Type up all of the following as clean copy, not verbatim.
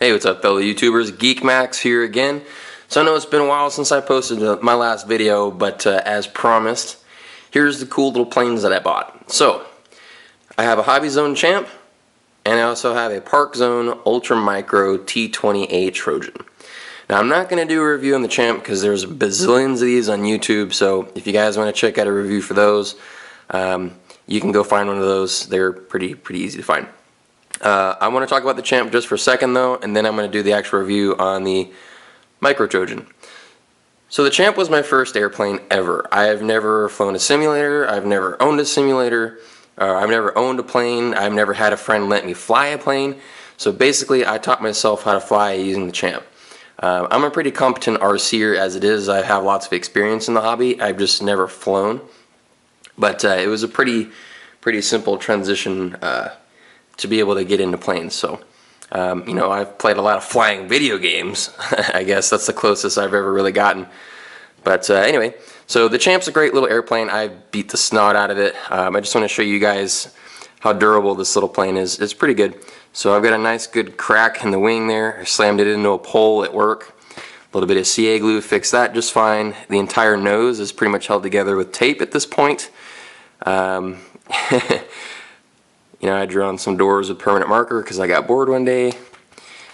Hey, what's up fellow YouTubers? GeekMAXX here again. So I know it's been a while since I posted my last video, but as promised, here's the cool little planes that I bought. So, I have a Hobby Zone Champ, and I also have a Parkzone Ultra Micro T-28 Trojan. Now I'm not going to do a review on the Champ because there's bazillions of these on YouTube, so if you guys want to check out a review for those, you can go find one of those. They're pretty easy to find. I want to talk about the Champ just for a second though, and then I'm going to do the actual review on the Micro Trojan. So the Champ was my first airplane ever. I have never flown a simulator, I've never owned a simulator, I've never owned a plane, I've never had a friend let me fly a plane. So basically I taught myself how to fly using the Champ. I'm a pretty competent RCer as it is. I have lots of experience in the hobby. I've just never flown. But it was a pretty simple transition to be able to get into planes. So, you know, I've played a lot of flying video games. I guess that's the closest I've ever really gotten. But anyway, so the Champ's a great little airplane. I beat the snot out of it. I just want to show you guys how durable this little plane is. It's pretty good. So I've got a nice good crack in the wing there. I slammed it into a pole at work. A little bit of CA glue fixed that just fine. The entire nose is pretty much held together with tape at this point. You know, I drew on some doors with permanent marker because I got bored one day.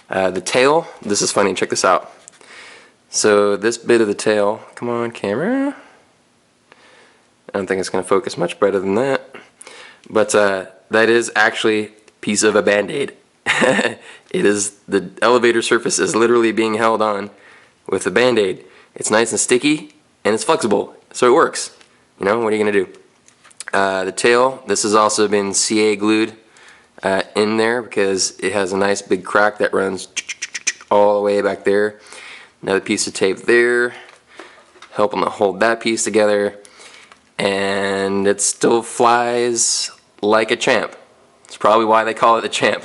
The tail, this is funny, check this out. So this bit of the tail, come on camera. I don't think it's going to focus much better than that. But that is actually a piece of a band-aid. It is, the elevator surface is literally being held on with a band-aid. It's nice and sticky and it's flexible, so it works. You know, what are you going to do? The tail, this has also been CA glued in there because it has a nice big crack that runs all the way back there. Another piece of tape there, helping to hold that piece together, and it still flies like a Champ. It's probably why they call it the Champ.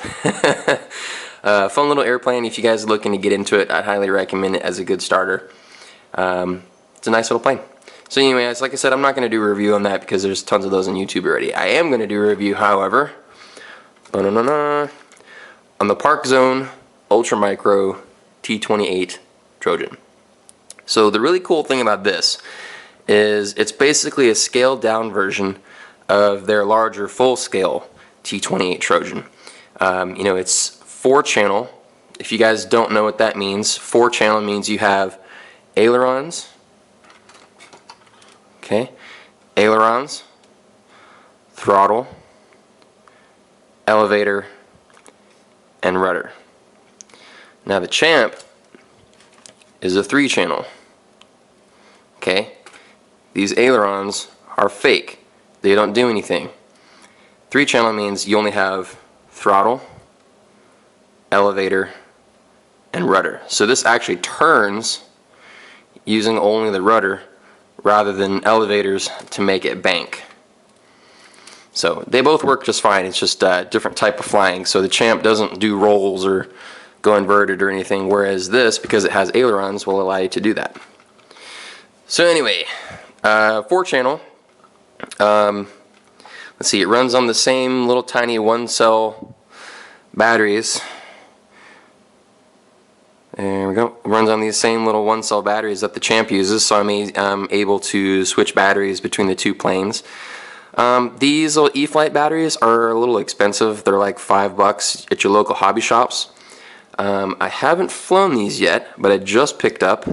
Fun little airplane. If you guys are looking to get into it, I'd highly recommend it as a good starter. It's a nice little plane. So anyways, like I said, I'm not going to do a review on that because there's tons of those on YouTube already. I am going to do a review, however, on the Parkzone Ultra Micro T-28 Trojan. So the really cool thing about this is it's basically a scaled down version of their larger full scale T-28 Trojan. You know, it's 4-channel. If you guys don't know what that means, 4-channel means you have ailerons. Okay, ailerons, throttle, elevator, and rudder. Now the Champ is a 3-channel. Okay, these ailerons are fake. They don't do anything. 3-channel means you only have throttle, elevator, and rudder. So this actually turns using only the rudder rather than elevators to make it bank. So they both work just fine. It's just a different type of flying. So the Champ doesn't do rolls or go inverted or anything, whereas this, because it has ailerons, will allow you to do that. So anyway, 4-channel. Let's see, it runs on the same little tiny 1-cell batteries. There we go. It runs on these same little 1-cell batteries that the Champ uses, so I'm able to switch batteries between the two planes. These little E-Flight batteries are a little expensive. They're like $5 at your local hobby shops. I haven't flown these yet, but I just picked up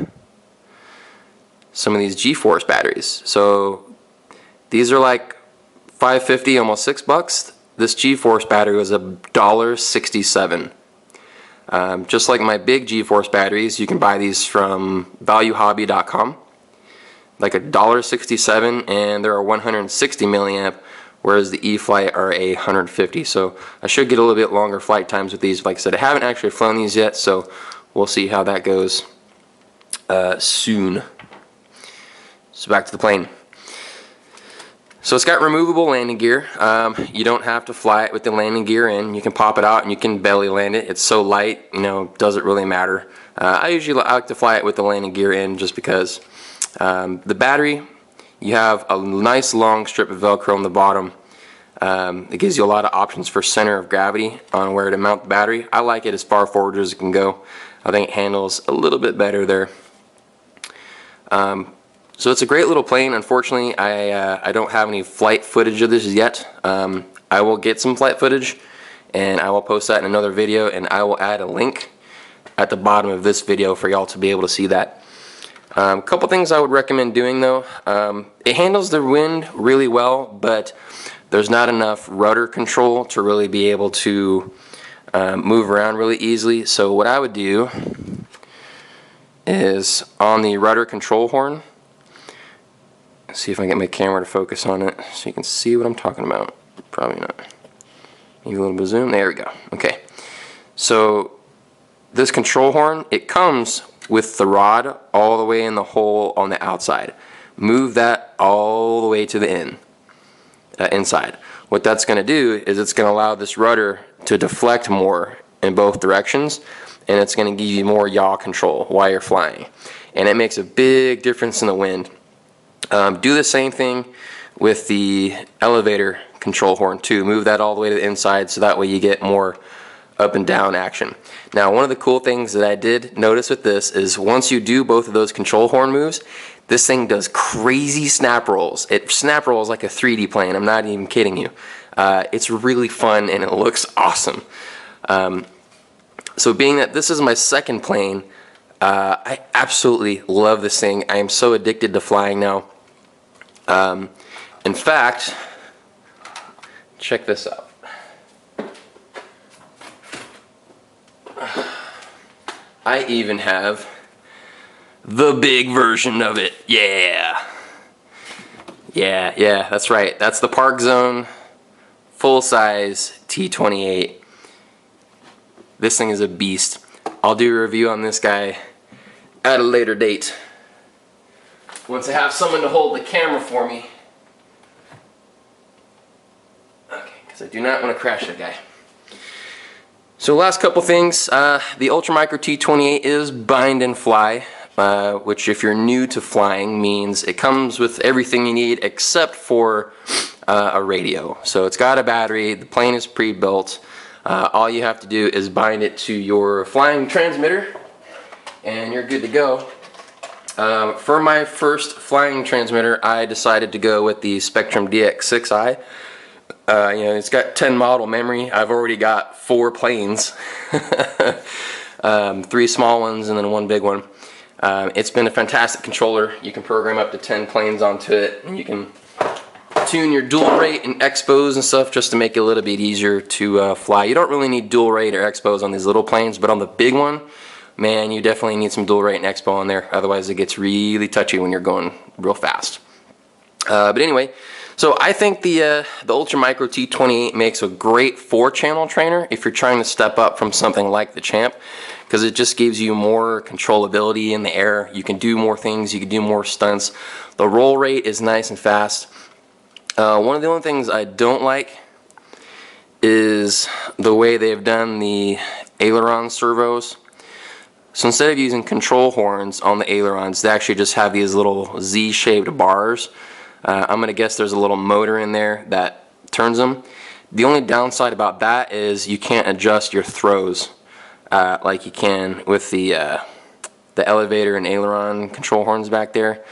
some of these G-Force batteries. So these are like $5.50, almost $6. This G-Force battery was $1.67. Just like my big G-Force batteries, you can buy these from valuehobby.com. Like $1.67, and they're a 160 milliamp, whereas the E-Flight are a 150. So I should get a little bit longer flight times with these. Like I said, I haven't actually flown these yet, so we'll see how that goes soon. So back to the plane. So it's got removable landing gear. You don't have to fly it with the landing gear in. You can pop it out and you can belly land it. It's so light, you know, doesn't really matter. I like to fly it with the landing gear in just because. The battery, you have a nice long strip of Velcro on the bottom It gives you a lot of options for center of gravity on where to mount the battery. I like it as far forward as it can go. I think it handles a little bit better there. So it's a great little plane. Unfortunately, I don't have any flight footage of this yet. I will get some flight footage and I will post that in another video, and I will add a link at the bottom of this video for y'all to be able to see that. A couple things I would recommend doing though. It handles the wind really well, but there's not enough rudder control to really be able to move around really easily. So what I would do is on the rudder control horn, see if I can get my camera to focus on it so you can see what I'm talking about. Probably not. Maybe a little bit of zoom. There we go. Okay. So this control horn, it comes with the rod all the way in the hole on the outside. Move that all the way to the inside. What that's going to do is it's going to allow this rudder to deflect more in both directions, and it's going to give you more yaw control while you're flying. And it makes a big difference in the wind. Do the same thing with the elevator control horn too. Move that all the way to the inside so that way you get more up and down action. Now, one of the cool things that I did notice with this is once you do both of those control horn moves, this thing does crazy snap rolls. It snap rolls like a 3D plane. I'm not even kidding you. It's really fun and it looks awesome. So being that this is my second plane, I absolutely love this thing. I am so addicted to flying now. In fact, check this out. I even have the big version of it. Yeah, that's right. That's the Parkzone full-size T-28. This thing is a beast. I'll do a review on this guy at a later date, once I have someone to hold the camera for me. Okay, because I do not want to crash that guy. So last couple things, the Ultra Micro T-28 is bind and fly, which if you're new to flying means it comes with everything you need except for a radio. So it's got a battery, the plane is pre-built, all you have to do is bind it to your flying transmitter and you're good to go. For my first flying transmitter, I decided to go with the Spectrum DX6i. It's got 10 model memory. I've already got 4 planes, 3 small ones and then 1 big one. It's been a fantastic controller. You can program up to 10 planes onto it, and you can tune your dual rate and expos and stuff just to make it a little bit easier to fly. You don't really need dual rate or expos on these little planes, but on the big one, man, you definitely need some dual rate and expo on there. Otherwise, it gets really touchy when you're going real fast. But anyway, so I think the Ultra Micro T-28 makes a great 4-channel trainer if you're trying to step up from something like the Champ, because it just gives you more controllability in the air. You can do more things, you can do more stunts. The roll rate is nice and fast. One of the only things I don't like is the way they've done the aileron servos. So instead of using control horns on the ailerons, they actually just have these little Z-shaped bars. I'm going to guess there's a little motor in there that turns them. The only downside about that is you can't adjust your throws like you can with the elevator and aileron control horns back there.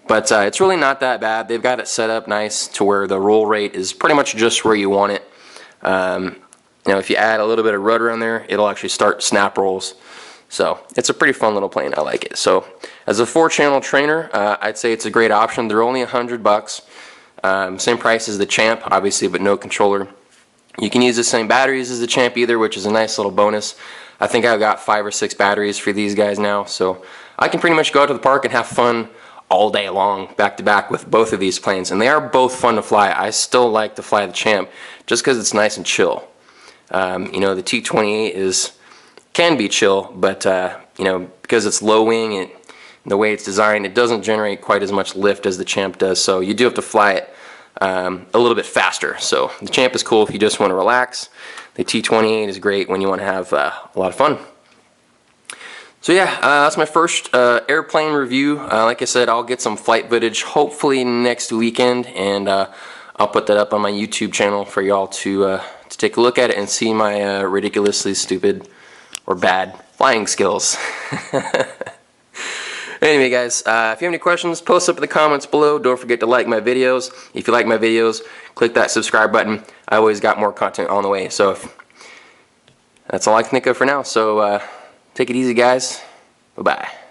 But it's really not that bad. They've got it set up nice to where the roll rate is pretty much just where you want it. If you add a little bit of rudder in there, it'll actually start snap rolls. So it's a pretty fun little plane. I like it. So as a 4-channel trainer, I'd say it's a great option. They're only $100. Same price as the Champ, obviously, but no controller. You can use the same batteries as the Champ either, which is a nice little bonus. I think I've got 5 or 6 batteries for these guys now, so I can pretty much go out to the park and have fun all day long, back to back with both of these planes. And they are both fun to fly. I still like to fly the Champ just because it's nice and chill. The T-28 can be chill, but because it's low wing and the way it's designed, it doesn't generate quite as much lift as the Champ does, so you do have to fly it a little bit faster. So the Champ is cool if you just want to relax. The T-28 is great when you want to have a lot of fun. So yeah, that's my first airplane review. Like I said, I'll get some flight footage hopefully next weekend, and I'll put that up on my YouTube channel for y'all to take a look at it and see my ridiculously stupid or bad flying skills. Anyway guys, if you have any questions, post up in the comments below. Don't forget to like my videos. If you like my videos, click that subscribe button. I always got more content on the way. So that's all I can think of for now. So take it easy guys. Bye-bye.